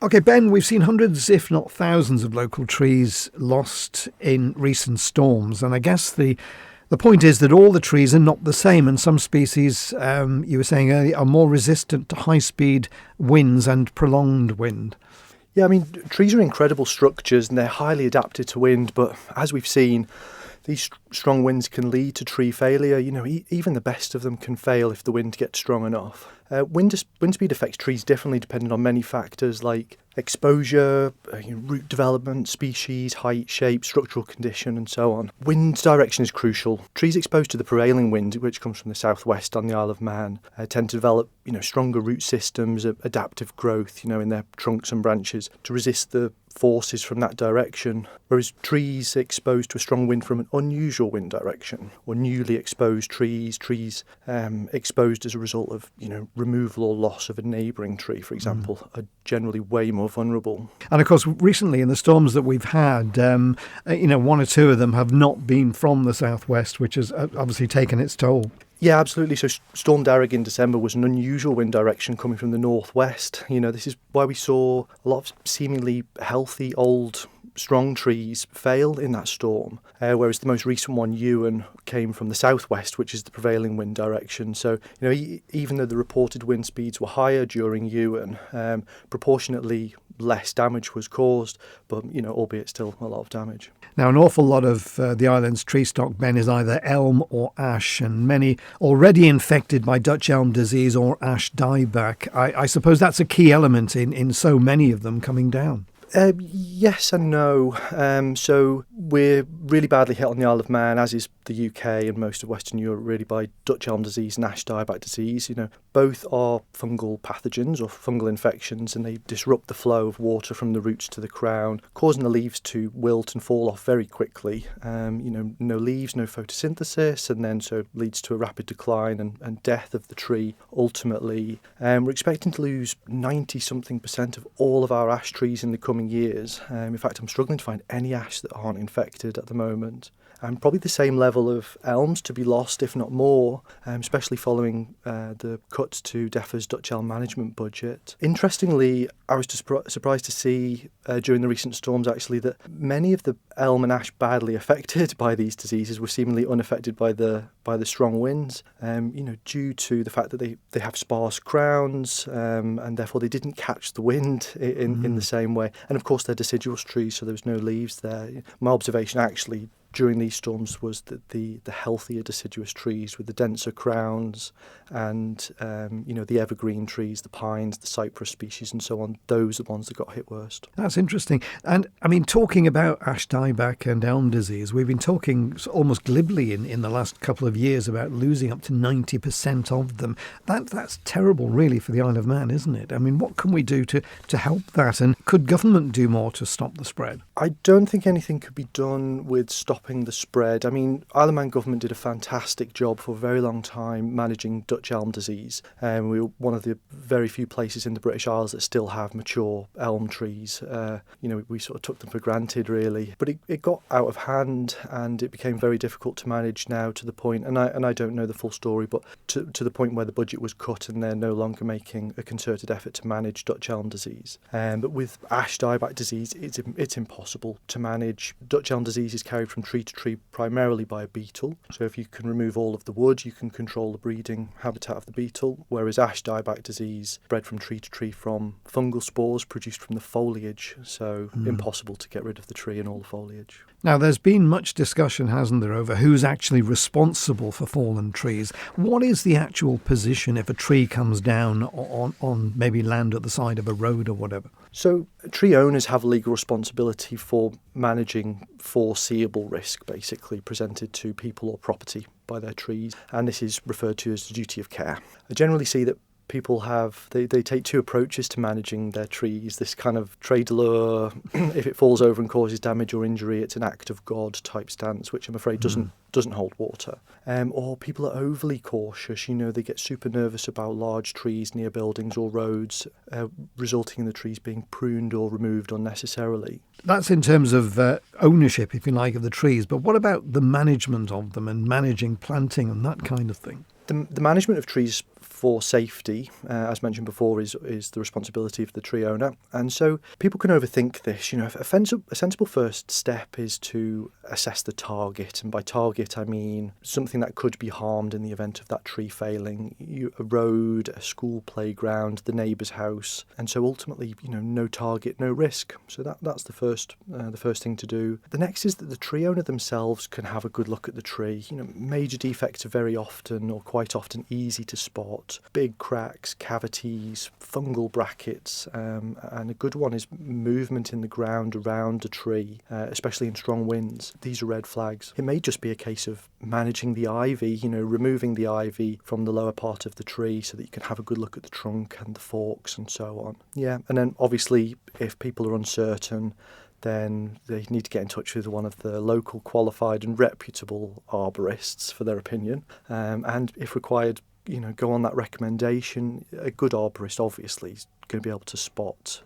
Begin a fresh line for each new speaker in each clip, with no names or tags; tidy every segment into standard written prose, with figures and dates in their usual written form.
OK, Ben, we've seen hundreds, if not thousands, of local trees lost in recent storms. And I guess the point is that all the trees are not the same. And some species, you were saying earlier, are more resistant to high-speed winds and prolonged wind.
Yeah, I mean, trees are incredible structures and they're highly adapted to wind. But as we've seen, these strong winds can lead to tree failure. Even the best of them can fail if the wind gets strong enough. Wind speed affects trees differently depending on many factors like exposure, root development, species, height, shape, structural condition and so on. Wind direction is crucial. Trees exposed to the prevailing wind, which comes from the southwest on the Isle of Man, tend to develop stronger root systems, adaptive growth in their trunks and branches to resist the forces from that direction, whereas trees exposed to a strong wind from an unusual wind direction, or newly exposed trees exposed as a result of removal or loss of a neighbouring tree, for example, are generally way more vulnerable. And
of course, recently in the storms that we've had, one or two of them have not been from the southwest, which has obviously taken its toll.
Yeah, absolutely. So Storm Darragh in December was an unusual wind direction coming from the northwest. This is why we saw a lot of seemingly healthy, old, strong trees fail in that storm, whereas the most recent one, Ewan, came from the southwest, which is the prevailing wind direction. So, even though the reported wind speeds were higher during Ewan, proportionately less damage was caused, but, albeit still a lot of damage.
Now, an awful lot of the island's tree stock, Ben, is either elm or ash, and many already infected by Dutch elm disease or ash dieback. I suppose that's a key element in so many of them coming down.
Yes and no. So we're really badly hit on the Isle of Man, as is the UK and most of Western Europe, really, by Dutch elm disease and ash dieback disease. Both are fungal pathogens or fungal infections, and they disrupt the flow of water from the roots to the crown, causing the leaves to wilt and fall off very quickly. No leaves, no photosynthesis, and then so leads to a rapid decline and death of the tree. Ultimately, we're expecting to lose 90-something% of all of our ash trees in the coming years. In fact, I'm struggling to find any ash that aren't infected at the moment. And probably the same level of elms to be lost, if not more, especially following the cuts to DEFRA's Dutch elm management budget. Interestingly, I was surprised to see during the recent storms, actually, that many of the elm and ash badly affected by these diseases were seemingly unaffected by the strong winds, due to the fact that they have sparse crowns, and therefore they didn't catch the wind in the same way. And of course, they're deciduous trees, so there was no leaves there. My observation, actually, during these storms was that the healthier deciduous trees with the denser crowns and the evergreen trees, the pines, the cypress species and so on, those are the ones that got hit worst.
That's interesting. And I mean, talking about ash dieback and elm disease, we've been talking almost glibly in the last couple of years about losing up to 90% of them. That's terrible, really, for the Isle of Man, isn't it? I mean, what can we do to help that? And could government do more to stop the spread?
I don't think anything could be done with stopping the spread. I mean, Isle of Man government did a fantastic job for a very long time managing Dutch elm disease. We were one of the very few places in the British Isles that still have mature elm trees. We sort of took them for granted, really. But it got out of hand and it became very difficult to manage now, to the point, and I don't know the full story, but to the point where the budget was cut and they're no longer making a concerted effort to manage Dutch elm disease. But with ash dieback disease, it's impossible to manage. Dutch elm disease is carried from tree to tree primarily by a beetle. So if you can remove all of the wood, you can control the breeding habitat of the beetle, whereas ash dieback disease spread from tree to tree from fungal spores produced from the foliage, so impossible to get rid of the tree and all the foliage.
Now, there's been much discussion, hasn't there, over who's actually responsible for fallen trees. What is the actual position if a tree comes down on maybe land at the side of a road or whatever?
So tree owners have legal responsibility for managing foreseeable risk, basically, presented to people or property by their trees, and this is referred to as the duty of care. I generally see that people they take two approaches to managing their trees. This kind of trait de l'eau, if it falls over and causes damage or injury, it's an act of God type stance, which I'm afraid doesn't hold water. Or people are overly cautious. They get super nervous about large trees near buildings or roads, resulting in the trees being pruned or removed unnecessarily.
That's in terms of ownership, if you like, of the trees. But what about the management of them and managing planting and that kind of thing?
The management of trees for safety, as mentioned before, is the responsibility of the tree owner. And so people can overthink this. A sensible first step is to assess the target. And by target, I mean something that could be harmed in the event of that tree failing. A road, a school playground, the neighbour's house. And so ultimately, no target, no risk. So that's the first thing to do. The next is that the tree owner themselves can have a good look at the tree. Major defects are very often, or quite often, easy to spot. Big cracks, cavities, fungal brackets, and a good one is movement in the ground around a tree, especially in strong winds. These are red flags. It may just be a case of managing the ivy, removing the ivy from the lower part of the tree so that you can have a good look at the trunk and the forks and so on. Yeah, and then obviously if people are uncertain, then they need to get in touch with one of the local qualified and reputable arborists for their opinion. And if required, go on that recommendation. A good arborist obviously is going to be able to spot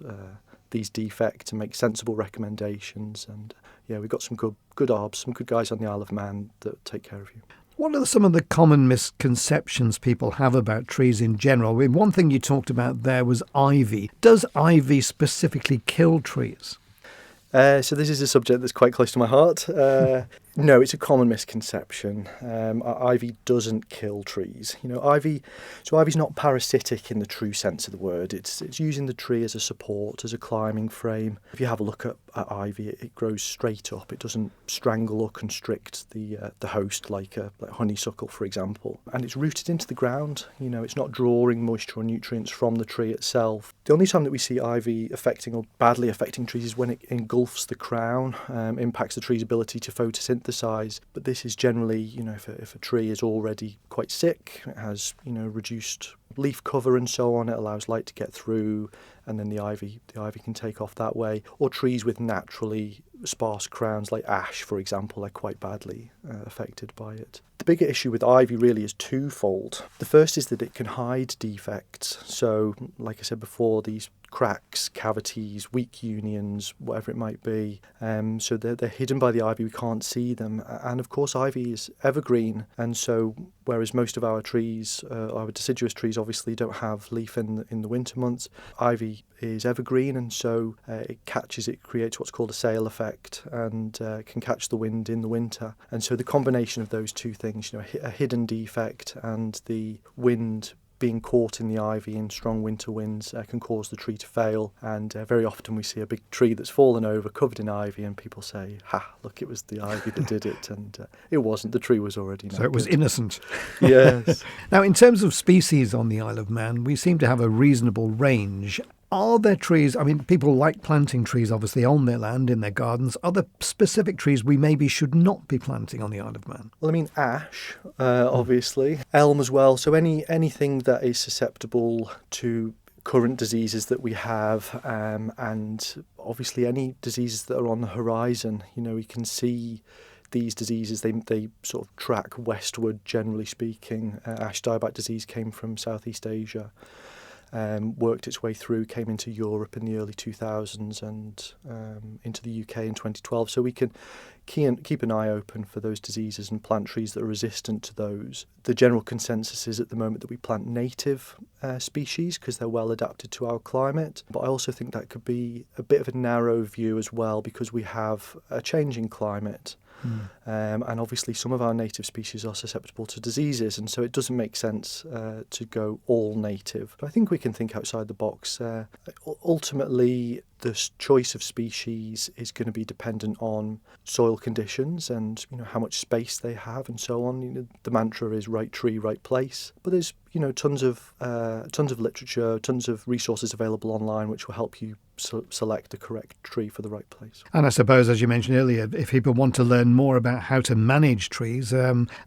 these defects and make sensible recommendations. And we've got some good arbs, some good guys on the Isle of Man that take care of you.
What are some of the common misconceptions people have about trees in general? I mean, one thing you talked about there was ivy. Does ivy specifically kill trees?
So this is a subject that's quite close to my heart. No, it's a common misconception. Ivy doesn't kill trees. Ivy's not parasitic in the true sense of the word. It's using the tree as a support, as a climbing frame. If you have a look at ivy, it grows straight up. It doesn't strangle or constrict the host like honeysuckle, for example. And it's rooted into the ground. It's not drawing moisture or nutrients from the tree itself. The only time that we see ivy affecting or badly affecting trees is when it engulfs the crown, impacts the tree's ability to photosynthesize. But this is generally, if a tree is already quite sick, it has, reduced leaf cover and so on, it allows light to get through, and then the ivy can take off that way. Or trees with naturally sparse crowns like ash, for example, are quite badly affected by it. The bigger issue with ivy really is twofold. The first is that it can hide defects. So, like I said before, these cracks, cavities, weak unions, whatever it might be. So they're hidden by the ivy, we can't see them. And of course ivy is evergreen, and so whereas most of our trees, our deciduous trees obviously don't have leaf in the winter months, ivy is evergreen, and so it creates what's called a sail effect, and can catch the wind in the winter. And so the combination of those two things, a hidden defect and the wind being caught in the ivy in strong winter winds can cause the tree to fail. And very often we see a big tree that's fallen over, covered in ivy, and people say, look, it was the ivy that did it. And it wasn't. The tree was already
So it was innocent.
Yes.
Now, in terms of species on the Isle of Man, we seem to have a reasonable range. Are there trees, people like planting trees, obviously, on their land, in their gardens. Are there specific trees we maybe should not be planting on the Isle of Man?
Well, ash, obviously. Elm as well. So anything that is susceptible to current diseases that we have, and obviously any diseases that are on the horizon. We can see these diseases, they sort of track westward, generally speaking. Ash dieback disease came from Southeast Asia. Worked its way through, came into Europe in the early 2000s and into the UK in 2012. So we can keep an eye open for those diseases and plant trees that are resistant to those. The general consensus is at the moment that we plant native species because they're well adapted to our climate. But I also think that could be a bit of a narrow view as well, because we have a changing climate. And obviously some of our native species are susceptible to diseases, and so it doesn't make sense to go all native. But I think we can think outside the box. Ultimately, the choice of species is going to be dependent on soil conditions and how much space they have and so on. The mantra is right tree, right place. But there's tons of literature, tons of resources available online which will help you select the correct tree for the right place.
And I suppose, as you mentioned earlier, if people want to learn more about how to manage trees,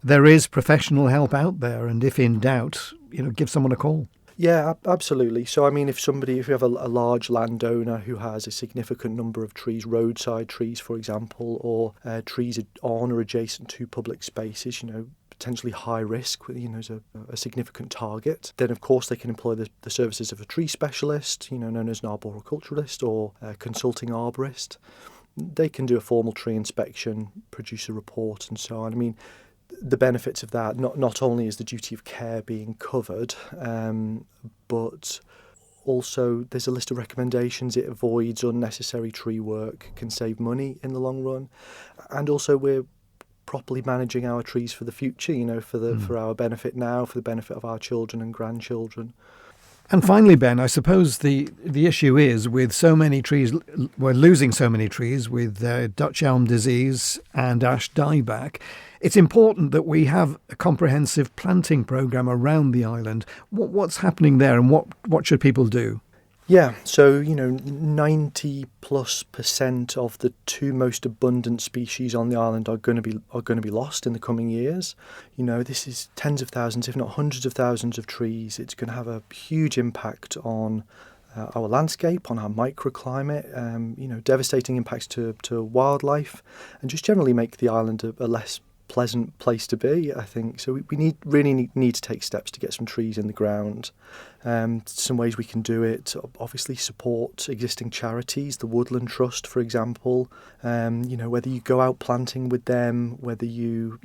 there is professional help out there, and if in doubt, give someone a call.
Yeah, absolutely. So, if you have a large landowner who has a significant number of trees, roadside trees, for example, or trees on or adjacent to public spaces, potentially high risk, is a significant target, then of course they can employ the services of a tree specialist, known as an arboriculturalist or a consulting arborist. They can do a formal tree inspection, produce a report and so on. the benefits of that, not only is the duty of care being covered, but also there's a list of recommendations. It avoids unnecessary tree work, can save money in the long run, and also we're properly managing our trees for the future, for our benefit now, for the benefit of our children and grandchildren.
And finally, Ben, I suppose the issue is with so many trees, we're losing so many trees with Dutch elm disease and ash dieback. It's important that we have a comprehensive planting programme around the island. What's happening there, and what should people do?
Yeah, so 90+% of the two most abundant species on the island are going to be lost in the coming years. This is tens of thousands, if not hundreds of thousands of trees. It's going to have a huge impact on our landscape, on our microclimate. Devastating impacts to wildlife, and just generally make the island a less pleasant place to be, I think. So we really need to take steps to get some trees in the ground. Some ways we can do it: obviously support existing charities, the Woodland Trust, for example. Whether you go out planting with them, whether you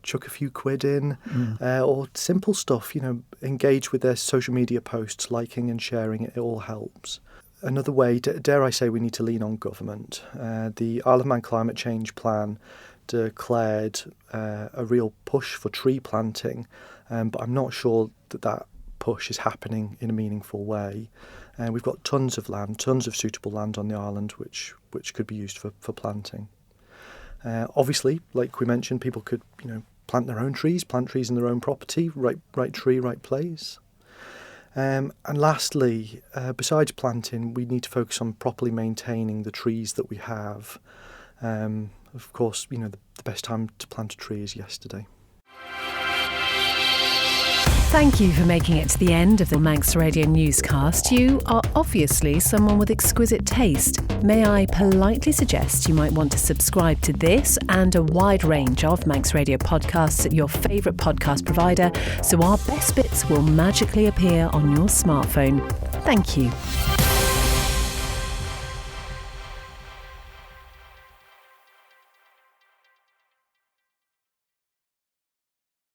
chuck a few quid in, or simple stuff. Engage with their social media posts, liking and sharing it all helps. Another way, dare I say, we need to lean on government. The Isle of Man Climate Change Plan declared a real push for tree planting, but I'm not sure that push is happening in a meaningful way. We've got tons of suitable land on the island which could be used for planting. Obviously, like we mentioned, people could plant their own trees, plant trees in their own property, right tree, right place. And lastly, besides planting, we need to focus on properly maintaining the trees that we have. Of course, the best time to plant a tree is yesterday.
Thank you for making it to the end of the Manx Radio Newscast. You are obviously someone with exquisite taste. May I politely suggest you might want to subscribe to this and a wide range of Manx Radio podcasts at your favourite podcast provider, so our best bits will magically appear on your smartphone. Thank you.